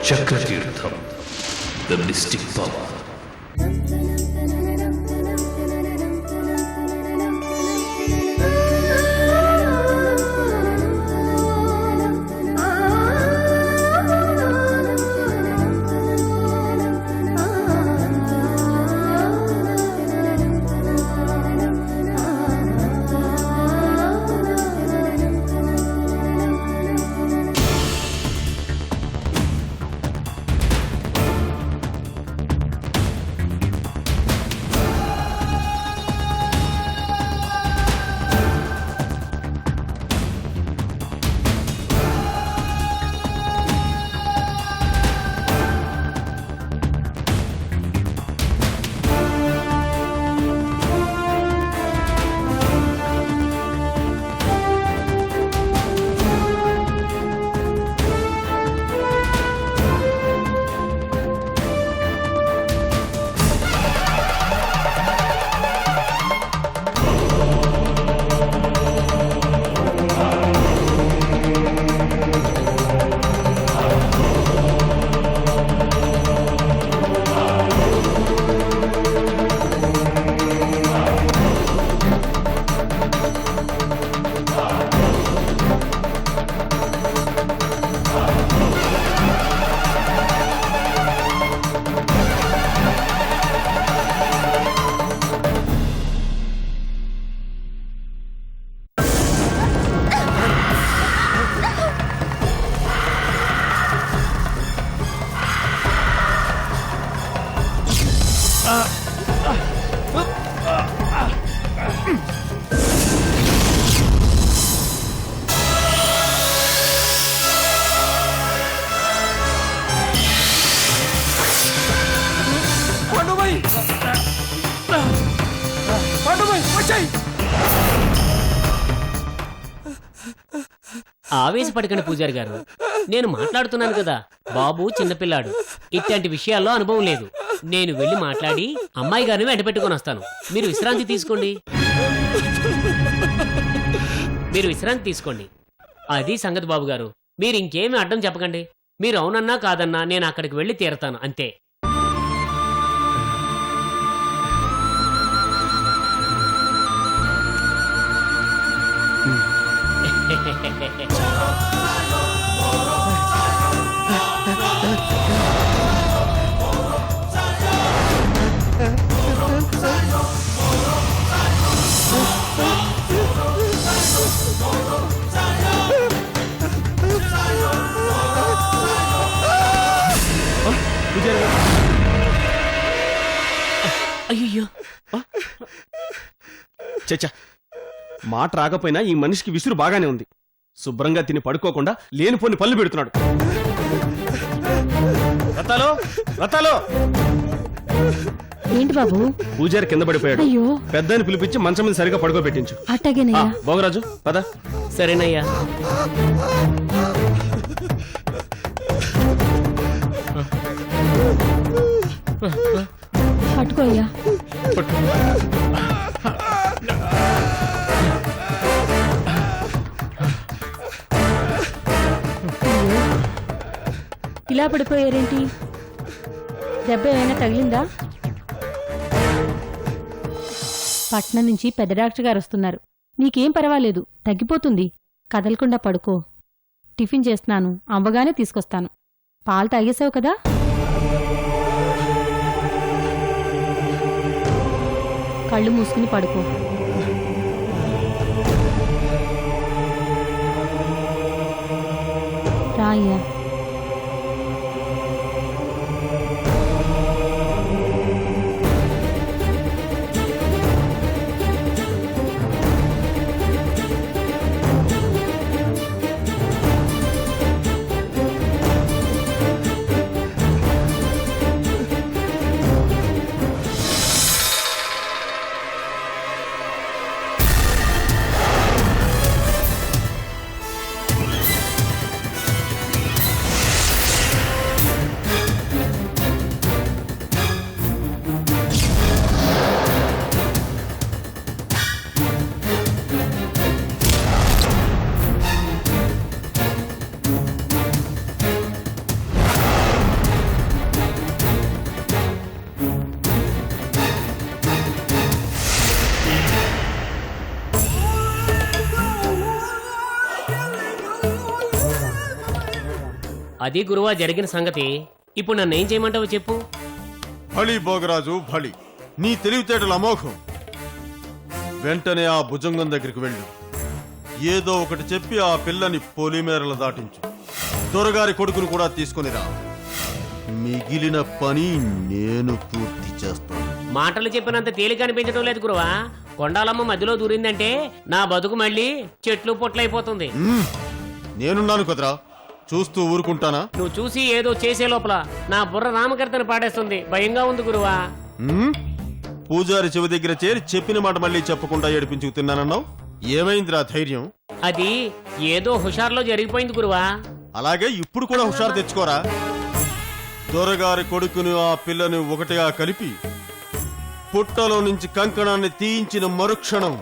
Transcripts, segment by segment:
చక్రతీర్థం, the mystic power. ఆవేశపడకండి పూజారి గారు, నేను మాట్లాడుతున్నాను కదా. బాబు చిన్నపిల్లాడు, ఇట్లాంటి విషయాల్లో అనుభవం లేదు. నేను వెళ్ళి మాట్లాడి అమ్మాయి గారిని వెంట పెట్టుకొని వస్తాను. మీరు విశ్రాంతి తీసుకోండి, మీరు విశ్రాంతి తీసుకోండి. అది సంగతి బాబు గారు. మీరు ఇంకేమీ అడ్డం చెప్పకండి. మీరు అవునన్నా కాదన్నా నేను అక్కడికి వెళ్ళి తీరతాను, అంతే. అయ్యో, చచ్చా, మాట రాకపోయినా ఈ మనిషికి విసురు బాగానే ఉంది. శుభ్రంగా తిని పడుకోకుండా లేనిపోని పళ్ళు పెడుతున్నాడు. రతాలో, రతాలో, ఏంటి బాబు? పూజారి కింద పడిపోయాడు. అయ్యో, పెద్దని పిలిపించి మంచం మీద సరిగా పడుకోబెట్టించు. అట్టగేనయ్యా. భోగరాజు పద. సరేనయ్యా. పట్టుకో అయ్యా. ఇలా పడిపోయారేంటి? దెబ్బ ఏమైనా తగిలిందా? పట్నం నుంచి పెద్ద డాక్టర్ గారు వస్తున్నారు. నీకేం పర్వాలేదు, తగ్గిపోతుంది. కదలకుండా పడుకో. టిఫిన్ చేస్తున్నాను, అవ్వగానే తీసుకొస్తాను. పాలు తాగేసావు కదా? కళ్ళు మూసుకుని పడుకో. రాయ్యా. అది గురువా జరిగిన సంగతి. ఇప్పుడు నన్ను ఏం చేయమంటావో చెప్పు. భళి భోగరాజు భళి, నీ తెలివితేటలు అమోఘం. వెంటనే ఆ భుజంగం దగ్గరికి వెళ్ళు. ఏదో ఒకటి చెప్పి ఆ పిల్లని పొలిమేరలు దాటించు. దొరగారి కొడుకును కూడా తీసుకునిరా. మిగిలిన పని నేను పూర్తి చేస్తాను. మాటలు చెప్పినంత తేలిక అనిపించడం లేదు గురువా. కొండాలమ్మ మధ్యలో దూరిందంటే నా బతుకు మళ్ళీ చెట్లు పొట్లయిపోతుంది. నేనున్నాను కదరా, చూస్తూ ఊరుకుంటానా? నువ్వు చూసి ఏదో చేసే లోపల నా బుర్ర రామకర్తను పాడేస్తుంది. భయంగా ఉంది గురువా. పూజారి చెవి దగ్గర చేరి చెప్పిన మాట మళ్ళీ చెప్పకుండా ఏడిపించుకు తిన్నానన్నావు. ఏమైందిరా ధైర్యం? అది ఏదో హుషారులో జరిగిపోయింది గురువా. అలాగే ఇప్పుడు కూడా హుషారు తెచ్చుకోరా. దొరగారి కొడుకును ఆ పిల్లను ఒకటిగా కలిపి పుట్టలో నుంచి కంకణాన్ని తీయించిన మరుక్షణం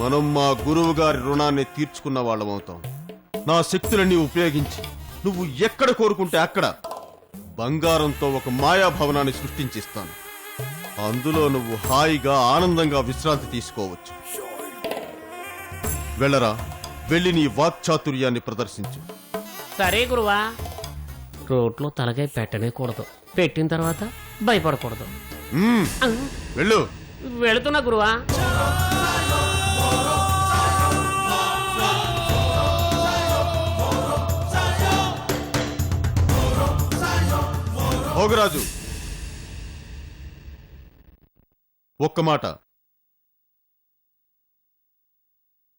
మనం మా గురువు గారి రుణాన్ని తీర్చుకున్న వాళ్ళమవుతాం. నా శక్తులన్నీ ఉపయోగించి నువ్వు ఎక్కడ కోరుకుంటే అక్కడ బంగారంతో ఒక మాయాభవనాన్ని సృష్టించిస్తాను. అందులో నువ్వు హాయిగా ఆనందంగా విశ్రాంతి తీసుకోవచ్చు. వెళ్ళరా, వెళ్ళి నీ వాక్చాతుర్యాన్ని ప్రదర్శించు. సరే గురువా. రోడ్లో తలకాయ పెట్టనే కూడదు, పెట్టిన తర్వాత భయపడకూడదు. వెళ్ళు. వెళుతున్నా గురువా. భోగరాజు, ఒక్క మాట.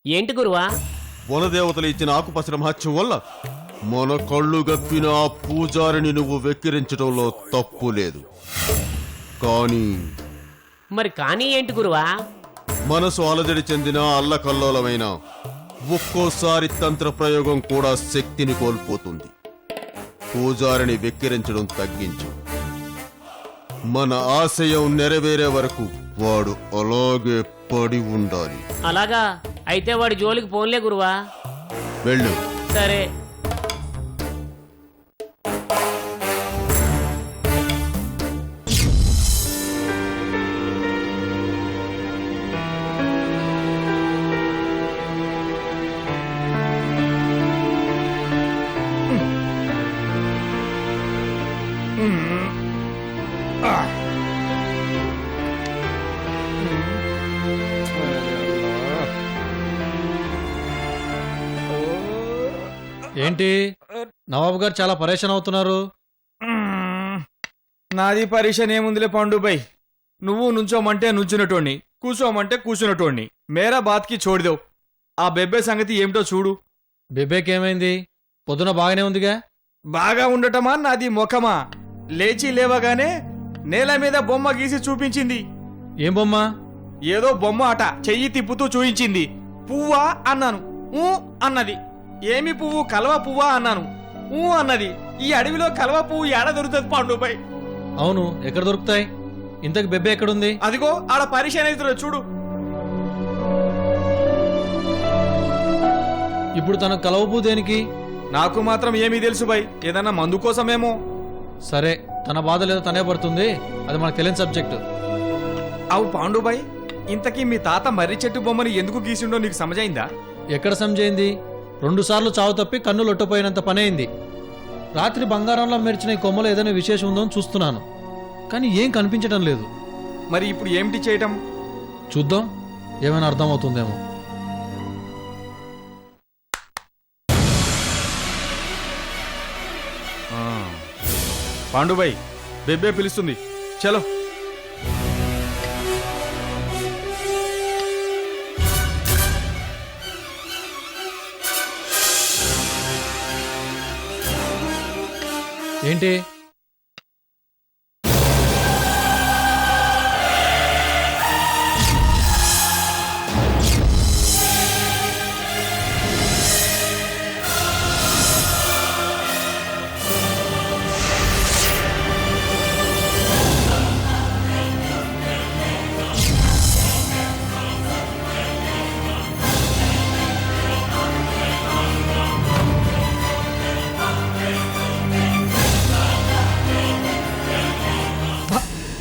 ఏంటి గురువా? వనదేవతలు ఇచ్చిన ఆకుపసర మహత్యం వల్ల మన కళ్ళు గప్పిన ఆ పూజారిని నువ్వు వెక్కిరించడంలో తప్పు లేదు. కానీ మరి కానీ ఏంటి గురువా? మనసు అలజడి చెందిన అల్లకల్లోలమైన ఒక్కోసారి తంత్ర ప్రయోగం కూడా శక్తిని కోల్పోతుంది. పూజారిని వెక్కిరించడం తగ్గించు. మన ఆశయం నెరవేరే వరకు వాడు అలాగే పడి ఉండాలి. అలాగా? అయితే వాడి జోలికి పోన్లే గురువా. వెళ్ళు. సరే. ఏంటి నవాబు గారు చాలా పరేషాన్ అవుతున్నారు? నాది పరీక్ష ఏముందిలే పండుబై. నువ్వు నుంచోమంటే నుంచున్నటోణ్ణి, కూర్చోమంటే కూర్చున్నటోణ్ణి. మేరా బాత్కి చోడిదేవు. ఆ బెబ్బే సంగతి ఏమిటో చూడు. బెబ్బేకేమైంది? పొద్దున బాగానే ఉందిగా. బాగా ఉండటమా నాది ముఖమా? లేచి లేవగానే నేల మీద బొమ్మ గీసి చూపించింది. ఏం బొమ్మ? ఏదో బొమ్మ అట. చెయ్యి తిప్పుతూ చూయించింది. పువ్వా అన్నాను. ఊ అన్నది. ఏమి పువ్వు? కలవ పువ్వా అన్నాను. ఊ అన్నది. ఈ అడవిలో కలవ పువ్వు ఏడ దొరుకుతుంది పండుబై? అవును, ఎక్కడ దొరుకుతాయి? ఇంతకు బెబ్బే ఎక్కడుంది? అదిగో ఆడ పరీక్ష అనేది చూడు. ఇప్పుడు తనకు కలవపు దేనికి? నాకు మాత్రం ఏమీ తెలుసు బై. ఏదన్నా మందు కోసమేమో. సరే, తన బాధ లేదో తనే పడుతుంది. అది మనకు తెలియని సబ్జెక్టు. అవు పాండుబాయ్, ఇంతకీ మీ తాత మర్రి చెట్టు బొమ్మని ఎందుకు గీసిండో నీకు సమజైందా? ఎక్కడ సమజైంది? 2 సార్లు చావు తప్పి కన్ను లొట్టపోయినంత పనైంది. రాత్రి బంగారంలో మెరిచిన ఈ కొమ్మలో ఏదైనా విశేషం ఉందో అని చూస్తున్నాను, కానీ ఏం కనిపించడం లేదు. మరి ఇప్పుడు ఏమిటి చేయటం? చూద్దాం, ఏమైనా అర్థమవుతుందేమో. పాండుబాయ్, బెబ్బే పిలుస్తుంది. చలో. ఏంటి?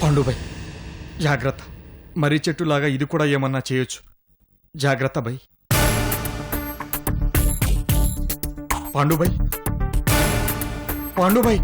పాండుబాయ్, జాగ్రత్త. మర్రి చెట్టులాగా ఇది కూడా ఏమన్నా చేయొచ్చు. జాగ్రత్త బై. పాండుబాయ్, పాండుబాయ్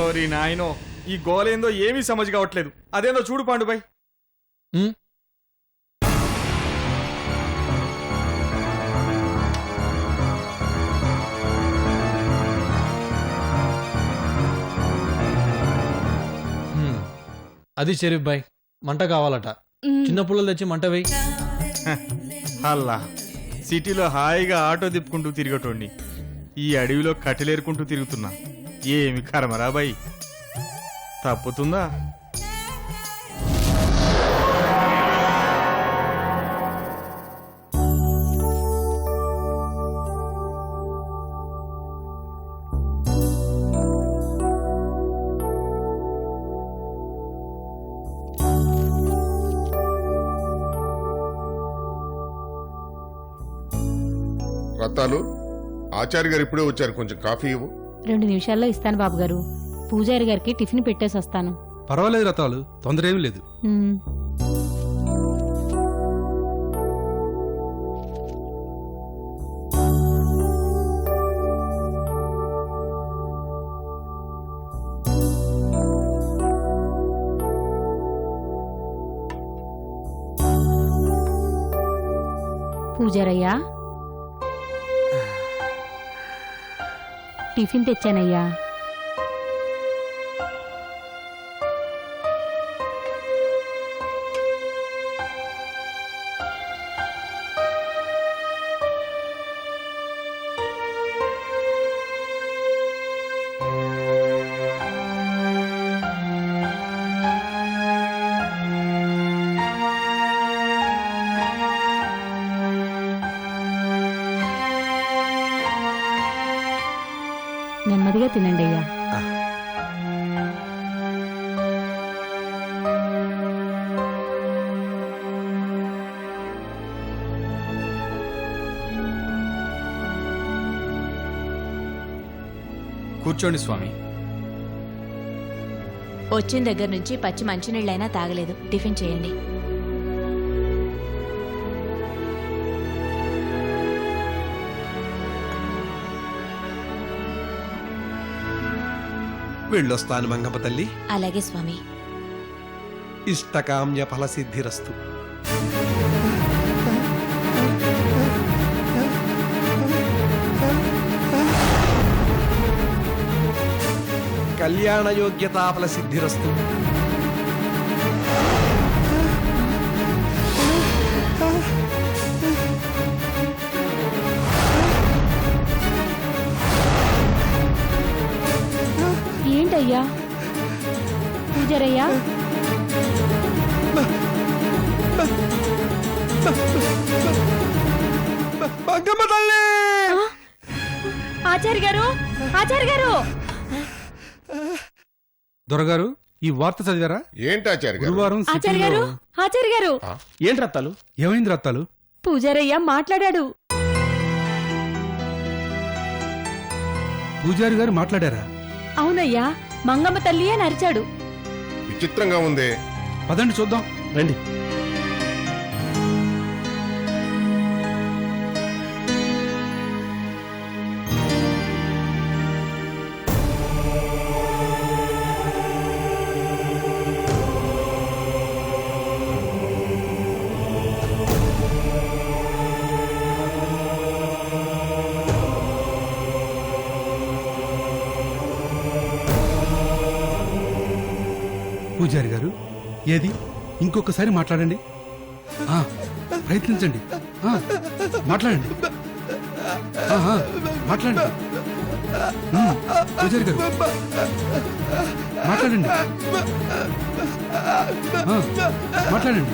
ఓరి నాయనో ఈ గోలేందో ఏమీ సమజ్ కావట్లేదు అదేందో చూడు పాండుబాయ్ ఉమ్, అది షరీఫ్ బాయ్ మంట కావాలట చిన్న పుల్లలు తెచ్చి మంట వేయి. అల్లా సిటీలో హాయిగా ఆటో తిప్పుకుంటూ తిరగటోండి ఈ అడవిలో కట్టెలేరుకుంటూ తిరుగుతున్నా ఏమి కర్మరా బాయ్ తప్పుతుందా రత్తాలు ఆచార్య గారు ఇప్పుడే వచ్చారు, కొంచెం కాఫీ ఇవ్వు. 2 నిమిషాల్లో ఇస్తాను బాబుగారు. పూజారి గారికి టిఫిన్ పెట్టేసి వస్తాను. పర్వాలేదు రతాలు, తొందర ఏమీ లేదు. ఉమ్. పూజారయ్యా, టిఫిన్ తెచ్చానయ్యా. నెమ్మదిగా తినండి అయ్యా. కూర్చోండి స్వామి వచ్చిన దగ్గర నుంచి పచ్చి మంచినీళ్ళైనా తాగలేదు. టిఫిన్ చేయండి. వెళ్ళొస్తాను మంగమ్మ తల్లి. అలాగే స్వామి. ఇష్టకామ్య ఫలసిద్ధిరస్తు. కళ్యాణయోగ్యతా ఫలసిద్ధిరస్తు. ఏంటయ్యా పూజారయ్యా? మంగమ్మ తల్లి! ఆచార్య గారు, ఆచార్య గారు! దొరగారు, ఈ వార్త చదివారా? ఏంటి ఆచార్య గారు? గురువారం ఆచార్య గారు, సిటీలో ఆచార్య గారు! ఏంటి రత్తాలు? ఏమైంది రత్తాలు? పూజారయ్య మాట్లాడాడు. పూజారి గారు మాట్లాడారా? అవునయ్యా, మంగమ్మ తల్లియే నరిచాడు. విచిత్రంగా ఉందే. పదండి చూద్దాం. రండి. పూజారి గారు ఏది ఇంకొకసారి మాట్లాడండి. ఆ, ప్రయత్నించండి. ఆ, మాట్లాడండి. ఆ, ఆ, మాట్లాడండి. పూజారి గారు మాట్లాడండి. ఆ, మాట్లాడండి.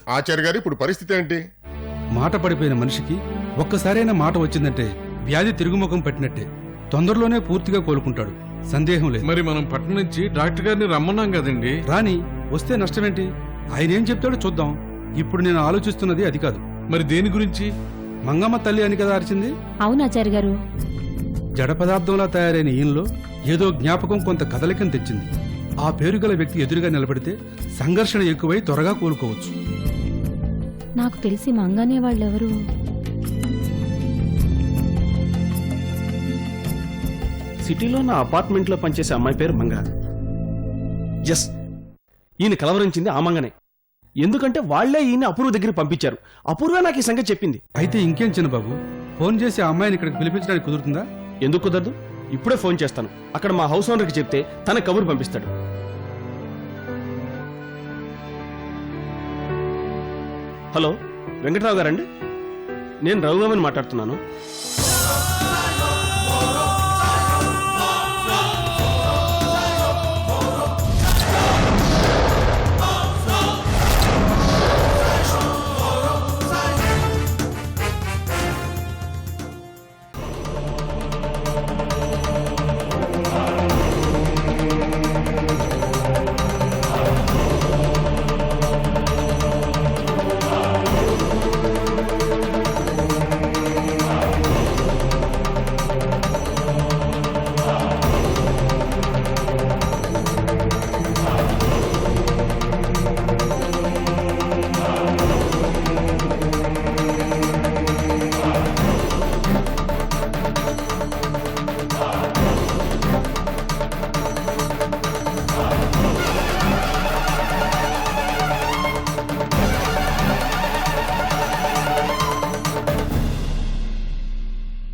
ఆచార్య గారు ఇప్పుడు పరిస్థితి ఏంటి? మాట పడిపోయిన మనిషికి ఒక్కసారైనా మాట వచ్చిందంటే వ్యాధి తిరుగుముఖం పెట్టినట్టే. తొందరలోనే పూర్తిగా కోలుకుంటాడు, సందేహం లేదు. మరి మనం పట్టణం నుంచి డాక్టర్ గారిని రమ్మన్నాం కదండి. రాని వస్తే నష్టమేంటి? ఆయన ఏం చెప్తాడో చూద్దాం. ఇప్పుడు నేను ఆలోచిస్తున్నది అది కాదు. మరి దేని గురించి? మంగమ్మ తల్లి అని కదా అరిచింది. అవును ఆచార్య గారు. జడ పదార్థంలా తయారైన ఈయనలో ఏదో జ్ఞాపకం కొంత కదలికను తెచ్చింది. ఆ పేరు గల వ్యక్తి ఎదురుగా నిలబడితే సంఘర్షణ ఎక్కువై త్వరగా కోలుకోవచ్చు. నాకు తెలిసి మంగనే వాళ్ళెవరు? సిటీలో నా అపార్ట్మెంట్లో పనిచేసే అమ్మాయి పేరు మంగ. ఎస్, ఈయన కలవరించింది ఆ మంగనే. ఎందుకంటే వాళ్లే ఈయన అపూర్వ దగ్గర పంపించారు. అపూర్వ నాకు ఈ సంగతి చెప్పింది. అయితే ఇంకేం చిన్నబాబు, ఫోన్ చేసి ఆ అమ్మాయిని ఇక్కడికి పిలిపించడానికి కుదురుతుందా? ఎందుకు కుదరదు? ఇప్పుడే ఫోన్ చేస్తాను. అక్కడ మా హౌస్ ఓనర్కి చెప్తే తన కబురు పంపిస్తాడు. హలో, వెంకట్రావు గారండి? నేను రఘురామని మాట్లాడుతున్నాను.